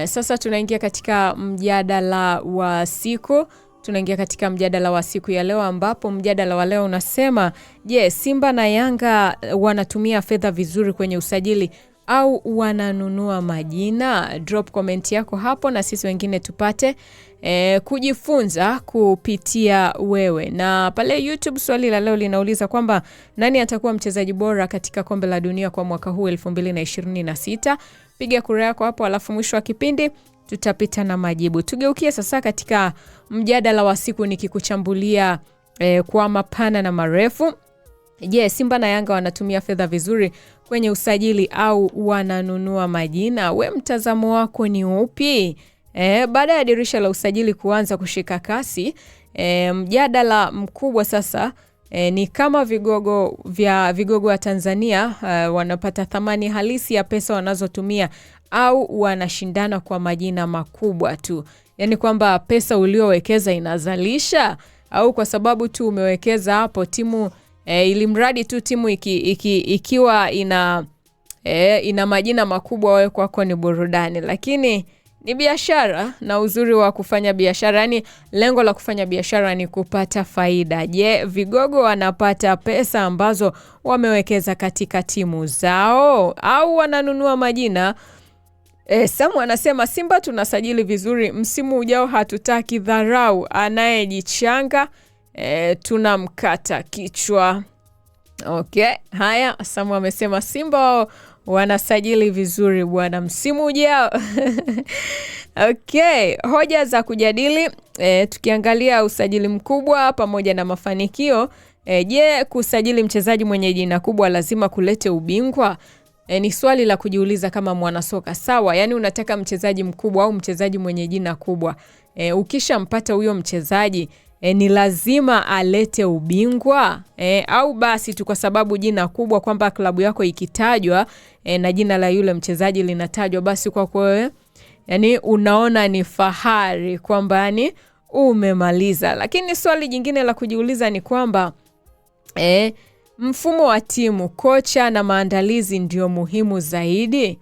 Sasa tunaingia katika mjadala wa siku. Tunaingia katika mjadala wa siku ya leo, ambapo mjadala wa leo unasema, je, Simba na Yanga wanatumia fedha vizuri kwenye usajili au wananunua majina? Drop comment yako hapo na sisi wengine tupate kujifunza kupitia wewe. Na pale YouTube swali la leo linauliza kwamba nani atakuwa mchezaji bora katika kombe la dunia kwa mwaka huu 2026? Piga kura yako hapo, alafu mwisho wa kipindi tutapita na majibu. Tugeukie sasa katika mjadala wa siku, nikikuchambulia kwa mapana na marefu. Je, Simba na Yanga wanatumia fedha vizuri kwenye usajili au wananunua majina? We, mtazamo wako ni upi? Baada ya dirisha la usajili kuanza kushika kasi, mjadala mkubwa sasa ni kama vigogo wa Tanzania wanapata thamani halisi ya pesa wanazotumia au wanashindana kwa majina makubwa tu. Yaani kwamba pesa uliowekeza inazalisha, au kwa sababu tu umewekeza hapo timu ili mradi tu timu ikiwa ina majina makubwa, wewe kwako ni burudani. Lakini ni biashara, na uzuri wa kufanya biashara, yani lengo la kufanya biashara ni kupata faida. Je, vigogo wanapata pesa ambazo wamewekeza katika timu zao au wananunua majina? Samu anasema Simba tunasajili vizuri, msimu ujao hatutaki dharau, anayejichanga tunamkata kichwa. Okay, haya, Samu amesema Simba wanasajili vizuri bwana, msimu ujao. Okay, hoja za kujadili, tukiangalia usajili mkubwa pamoja na mafanikio. Je, kusajili mchezaji mwenye jina kubwa lazima kulete ubingwa? Ni swali la kujiuliza kama mwanasoka. Sawa, yani unataka mchezaji mkubwa au mchezaji mwenye jina kubwa. Ukishampata huyo mchezaji, ni lazima alete ubingwa? Au basi tu kwa sababu jina kubwa, kwamba klabu yako ikitajwa na jina la yule mchezaji linatajwa, basi kwa wewe yani unaona ni fahari kwamba yani umemaliza. Lakini swali jingine la kujiuliza ni kwamba mfumo wa timu, kocha na maandalizi ndio muhimu zaidi?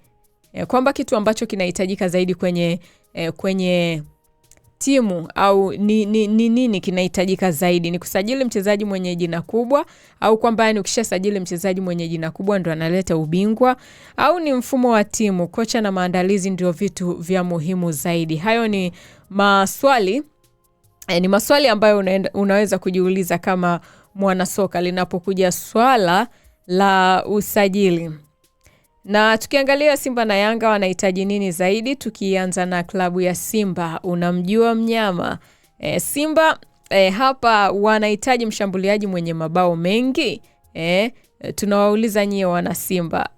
Kwamba kitu ambacho kinahitajika zaidi kwenye timu au nini kinahitajika zaidi? Ni kusajili mchezaji mwenye jina kubwa, au kwamba yani ukishasajili mchezaji mwenye jina kubwa ndo analeta ubingwa, au ni mfumo wa timu, kocha na maandalizi ndio vitu vya muhimu zaidi? Hayo ni maswali ambayo unaweza kujiuliza kama mwanasoka linapokuja swala la usajili. Na tukiangalia Simba na Yanga wanahitaji nini zaidi, tukianza na klabu ya Simba. Unamjua mnyama Simba hapa wanahitaji mshambuliaji mwenye mabao mengi. Tunawauliza nyie wana Simba.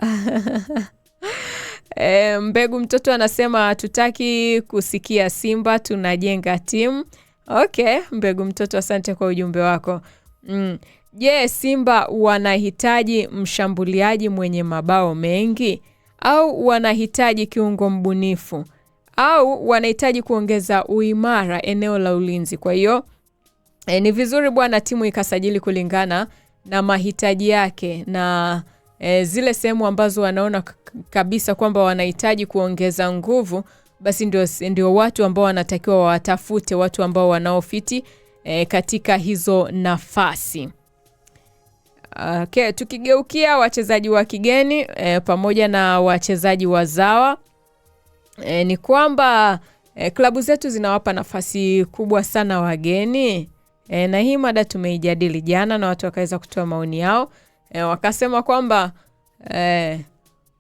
Mbegu mtoto anasema hatutaki kusikia Simba, tunajenga timu. Okay, Mbegu mtoto, asante kwa ujumbe wako. Je, Simba wanahitaji mshambuliaji mwenye mabao mengi, au wanahitaji kiungo mbunifu, au wanahitaji kuongeza uimara eneo la ulinzi? Kwa hiyo ni vizuri bwana timu ikasajili kulingana na mahitaji yake, na zile sehemu ambazo wanaona kabisa kwamba wanahitaji kuongeza nguvu, basi ndio watu ambao wanatakiwa watafute, watu ambao wanaofiti katika hizo nafasi. Okay, tukigeukia wachezaji wa kigeni pamoja na wachezaji wazawa, ni kwamba klabu zetu zinawapa nafasi kubwa sana wageni. Na hii mada tumeijadili jana na watu wakaweza kutoa maoni yao. Wakasema kwamba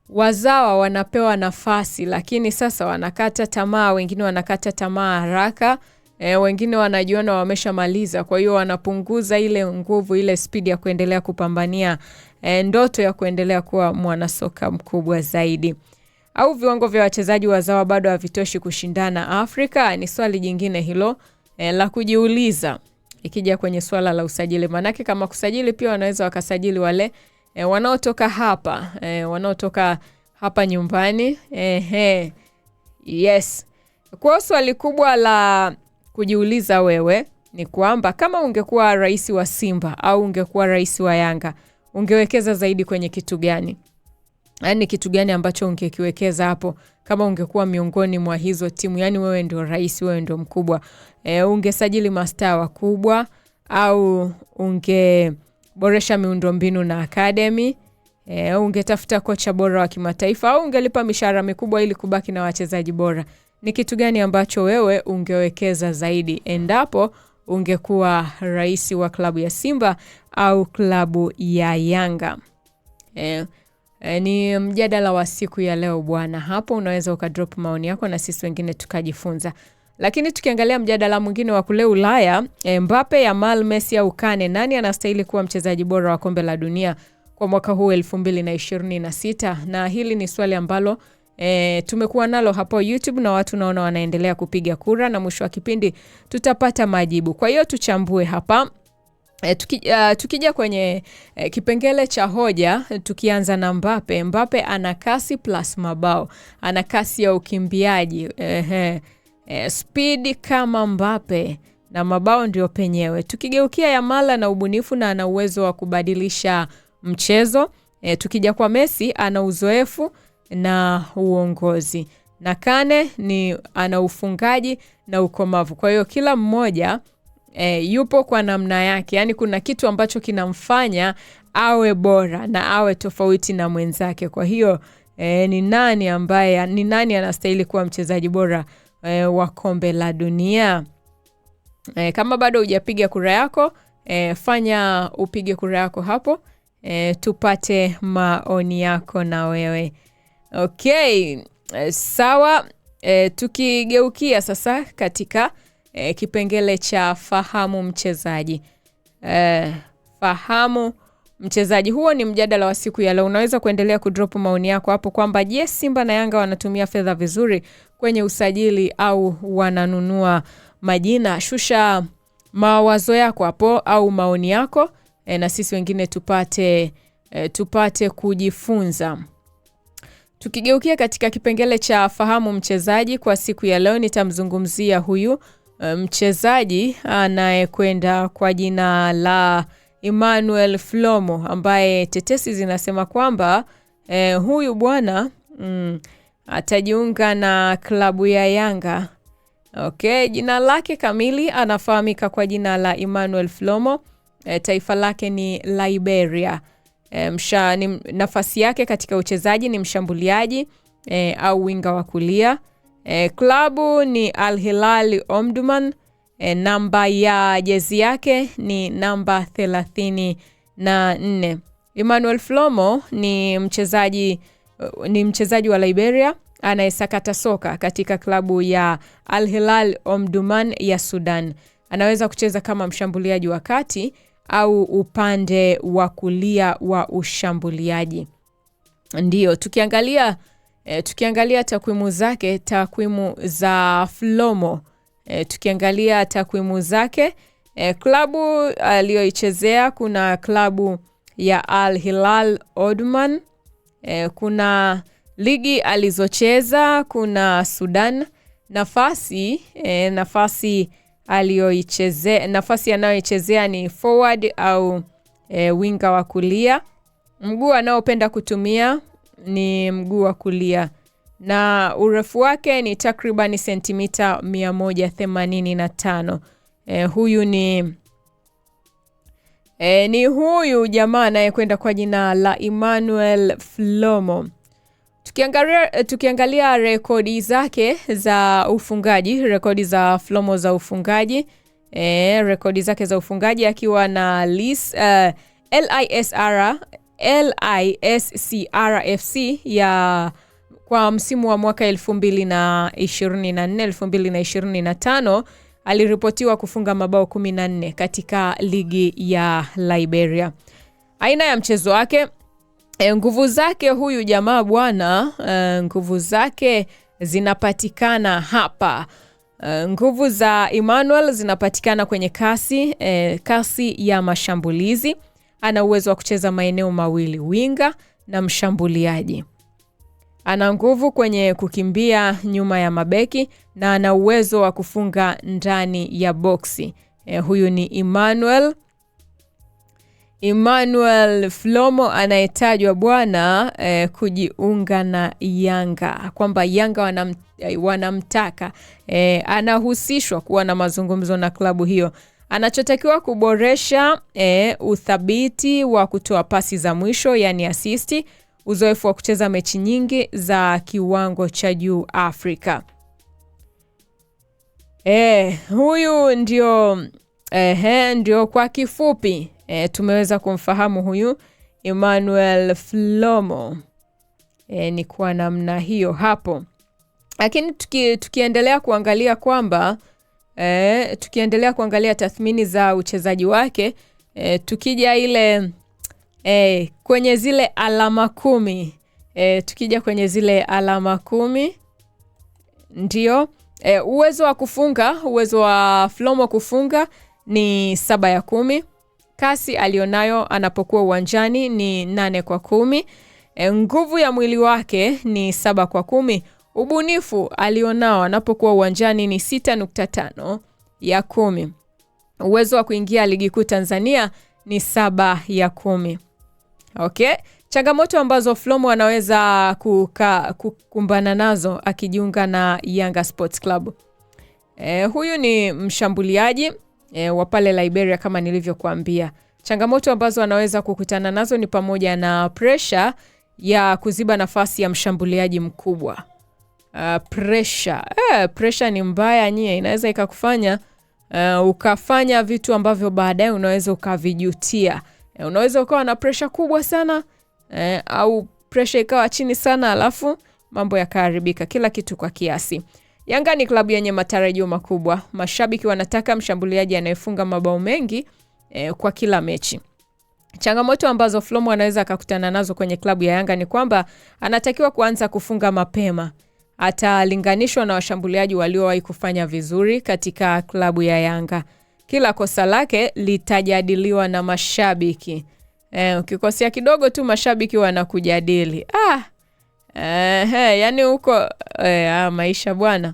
wazawa wanapewa nafasi, lakini sasa wanakata tamaa, wengine wanakata tamaa haraka. Wengine wanajiona wameshamaliza, kwa hiyo wanapunguza ile nguvu, ile speed ya kuendelea kupambania ndoto ya kuendelea kuwa mwanasoka mkubwa zaidi. Au viwango vya wachezaji wazawa bado havitoshi kushindana Afrika? Ni swali jingine hilo la kujiuliza ikija kwenye swala la usajili. Manake kama kusajili pia wanaweza wakasajili wale wanaotoka hapa nyumbani. Yes. Kwa swali kubwa la kujiuliza wewe ni kwamba kama ungekuwa rais wa Simba au ungekuwa rais wa Yanga, ungewekeza zaidi kwenye kitu gani? Yaani kitu gani ambacho ungekiwekeza hapo kama ungekuwa miongoni mwa hizo timu, yani wewe ndio rais, wewe ndio mkubwa, ungesajili mastaa wakubwa au ungeboresha miundombinu na academy, ungetafuta kocha bora wa kimataifa au ungelipa mishahara mikubwa ili kubaki na wachezaji bora? Ni kitu gani ambacho wewe ungewekeza zaidi endapo ungekuwa rais wa klabu ya Simba au klabu ya Yanga? Ni mjadala wa siku ya leo bwana. Hapo unaweza ukadrop maoni yako na sisi wengine tukajifunza. Lakini tukiangalia mjadala mwingine wa kule Ulaya, Mbappe, Yamal, Messi au Kane, nani anastahili kuwa mchezaji bora wa kombe la dunia kwa mwaka huu 2026? Na hili ni swali ambalo tumekuwa nalo hapo YouTube na watu naona wanaendelea kupiga kura, na mwisho wa kipindi tutapata majibu. Kwa hiyo tuchambue hapa. Tukija kwenye kipengele cha hoja, tukianza na Mbappe. Mbappe ana kasi plus mabao, ana kasi ya ukimbiaji, speed kama Mbappe na mabao ndio penyewe. Tukigeukia Yamal na ubunifu na ana uwezo wa kubadilisha mchezo. Tukija kwa Messi ana uzoefu na uongozi, na Kane ni ana ufungaji na ukomavu. Kwa hiyo kila mmoja yupo kwa namna yake, yani kuna kitu ambacho kinamfanya awe bora na awe tofauti na mwenzake. Kwa hiyo ni nani anastahili kuwa mchezaji bora wa kombe la dunia? Kama bado hujapiga kura yako, fanya upige kura yako hapo, tupate maoni yako na wewe. Okay, sawa. Tukigeukia sasa katika kipengele cha fahamu mchezaji. Fahamu mchezaji, huo ni mjadala wa siku ya leo. Unaweza kuendelea kudrop maoni yako hapo kwamba je, Simba na Yanga wanatumia fedha vizuri kwenye usajili au wananunua majina? Shusha mawazo yako hapo au maoni yako, na sisi wengine tupate kujifunza. Tukigeukia katika kipengele cha fahamu mchezaji kwa siku ya leo, nitamzungumzia huyu mchezaji anayekwenda kwa jina la Emmanuel Flomo, ambaye tetesi zinasema kwamba huyu bwana atajiunga na klabu ya Yanga. Okay, jina lake kamili anafahamika kwa jina la Emmanuel Flomo. Taifa lake ni Liberia. Nafasi yake katika uchezaji ni mshambuliaji au winga wa kulia. Klabu ni Al Hilal Omdurman. Namba ya jezi yake ni namba 34. Emmanuel Flomo ni mchezaji wa Liberia anayesakata soka katika klabu ya Al Hilal Omdurman ya Sudan. Anaweza kucheza kama mshambuliaji wa kati au upande wa kulia wa ushambuliaji. Ndio, tukiangalia takwimu zake, takwimu za Flomo. Tukiangalia takwimu zake, klabu aliyoichezea, kuna klabu ya Al Hilal Omdurman, kuna ligi alizocheza, kuna Sudan. Nafasi anayoichezea ni forward au winga wa kulia. Mguu anaopenda kutumia ni mguu wa kulia, na urefu wake ni takriban sentimita 185. Huyu ni huyu jamaa anayekwenda kwa jina la Emmanuel Flomo. Tukiangalia rekodi zake za ufungaji, rekodi za Flomo za ufungaji, rekodi zake za ufungaji akiwa na LISCR FC ya kwa msimu wa mwaka 2024-2025 aliripotiwa kufunga mabao 14 katika ligi ya Liberia. Aina ya mchezo wake, nguvu zake huyu jamaa bwana, nguvu zake zinapatikana hapa. Nguvu za Emmanuel zinapatikana kwenye kasi ya mashambulizi. Ana uwezo wa kucheza maeneo mawili, winga na mshambuliaji. Ana nguvu kwenye kukimbia nyuma ya mabeki na ana uwezo wa kufunga ndani ya boksi. Huyu ni Emmanuel. Emmanuel Flomo anayetajwa bwana kujiunga na Yanga, kwamba Yanga wanamtaka, anahusishwa kuwa na mazungumzo na klabu hiyo. Anachotakiwa kuboresha uthabiti wa kutoa pasi za mwisho, yani assist, uzoefu wa kucheza mechi nyingi za kiwango cha juu Afrika. Huyu ndio kwa kifupi tumeweza kumfahamu huyu Emmanuel Flomo. Ni kwa namna hiyo hapo. Lakini tukiendelea kuangalia kwamba tukiendelea kuangalia tathmini za uchezaji wake, tukija ile kwenye zile alama 10, tukija kwenye zile alama 10, ndio uwezo wa Flomo kufunga ni 7 ya 10. Kasi alionayo anapokuwa uwanjani ni 8 kwa 10. Nguvu ya mwili wake ni 7 kwa 10. Ubunifu alionao anapokuwa uwanjani ni 6.5 ya 10. Uwezo wa kuingia ligi kuu Tanzania ni 7 ya 10. Okay? Changamoto ambazo Flomo anaweza kukumbana nazo akijiunga na Yanga Sports Club. Huyu ni mshambuliaji wa pale Liberia kama nilivyokuambia. Changamoto ambazo anaweza kukutana nazo ni pamoja na pressure ya kuziba nafasi ya mshambuliaji mkubwa. Pressure ni mbaya nyie, inaweza ikakufanya ukafanya vitu ambavyo baadaye unaweza ukavijutia. Unaweza ukawa na pressure kubwa sana au pressure ikawa chini sana, alafu mambo yakaharibika. Kila kitu kwa kiasi. Yanga ni klabu yenye matarajio makubwa. Mashabiki wanataka mshambuliaji anayefunga mabao mengi kwa kila mechi. Changamoto ambazo Flomo anaweza akakutana nazo kwenye klabu ya Yanga ni kwamba anatakiwa kuanza kufunga mapema. Atalinganishwa na washambuliaji waliowahi kufanya vizuri katika klabu ya Yanga. Kila kosa lake litajadiliwa na mashabiki. Ukikosea kidogo tu mashabiki wanakujadili. Yani huko maisha bwana.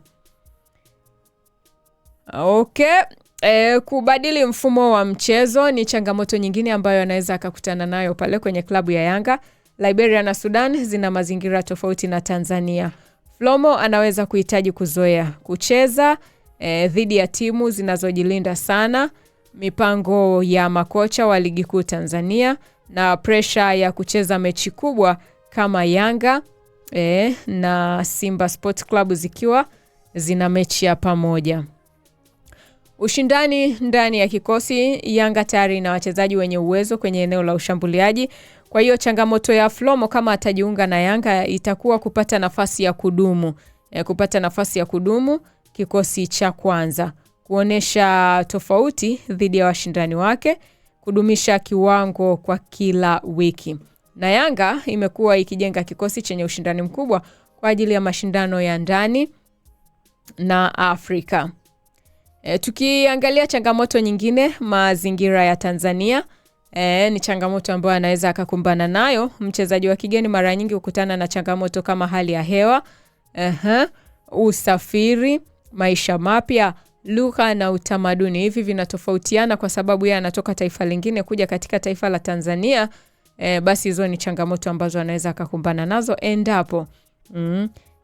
Okay. Kubadili mfumo wa mchezo ni changamoto nyingine ambayo anaweza akakutana nayo pale kwenye klabu ya Yanga. Liberia na Sudan zina mazingira tofauti na Tanzania. Flomo anaweza kuhitaji kuzoea kucheza dhidi ya timu zinazojilinda sana, mipango ya makocha wa ligi kuu Tanzania na pressure ya kucheza mechi kubwa kama Yanga na Simba Sports Club zikiwa zina mechi ya pamoja. Ushindani ndani ya kikosi. Yanga tayari na wachezaji wenye uwezo kwenye eneo la ushambuliaji. Kwa hiyo changamoto ya Flomo kama atajiunga na Yanga itakuwa kupata nafasi ya kudumu kikosi cha kwanza, kuonesha tofauti dhidi ya washindani wake, kudumisha kiwango kwa kila wiki. Na Yanga imekuwa ikijenga kikosi chenye ushindani mkubwa kwa ajili ya mashindano ya ndani na Afrika. Tukiangalia changamoto nyingine, mazingira ya Tanzania ni changamoto ambayo anaweza akakumbana nayo. Mchezaji wa kigeni mara nyingi hukutana na changamoto kama hali ya hewa, usafiri, maisha mapya, lugha na utamaduni. Hivi vinatofautiana kwa sababu yeye anatoka taifa lingine kuja katika taifa la Tanzania. Basi hizo ni changamoto ambazo anaweza akakumbana nazo endapo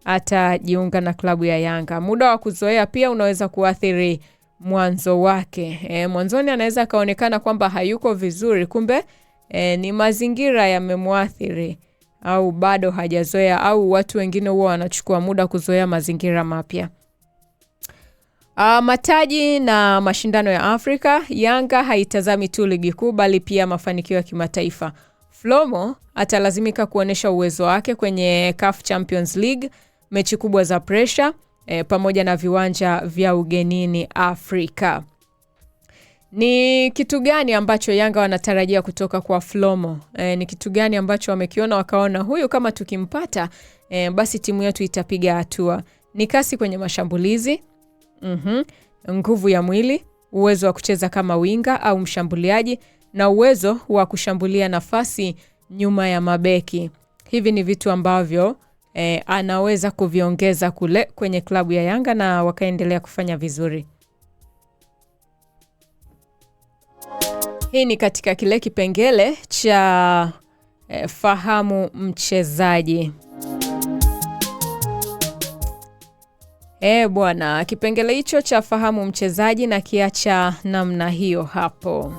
atajiunga na klabu ya Yanga. Muda wa kuzoea pia unaweza kuathiri mwanzo wake. Mwanzoni anaweza kaonekana kwamba hayuko vizuri, kumbe ni mazingira yamemwathiri au bado hajazoea, au watu wengine huwa wanachukua muda kuzoea mazingira mapya. Mataji na mashindano ya Afrika. Yanga haitazami tu ligi kuu bali pia mafanikio ya kimataifa. Flomo atalazimika kuonesha uwezo wake kwenye CAF Champions League, mechi kubwa za pressure pamoja na viwanja vya ugenini Afrika. Ni kitu gani ambacho Yanga wanatarajia kutoka kwa Flomo? Ni kitu gani ambacho wamekiona wakaona huyu kama tukimpata basi timu yetu itapiga hatua? Ni kasi kwenye mashambulizi, nguvu ya mwili, uwezo wa kucheza kama winga au mshambuliaji, na uwezo wa kushambulia nafasi nyuma ya mabeki. Hivi ni vitu ambavyo anaweza kuviongeza kule kwenye klabu ya Yanga na wakaendelea kufanya vizuri. Hii ni katika kile kipengele cha fahamu mchezaji. Bwana, kipengele hicho cha fahamu mchezaji na kiacha namna hiyo hapo.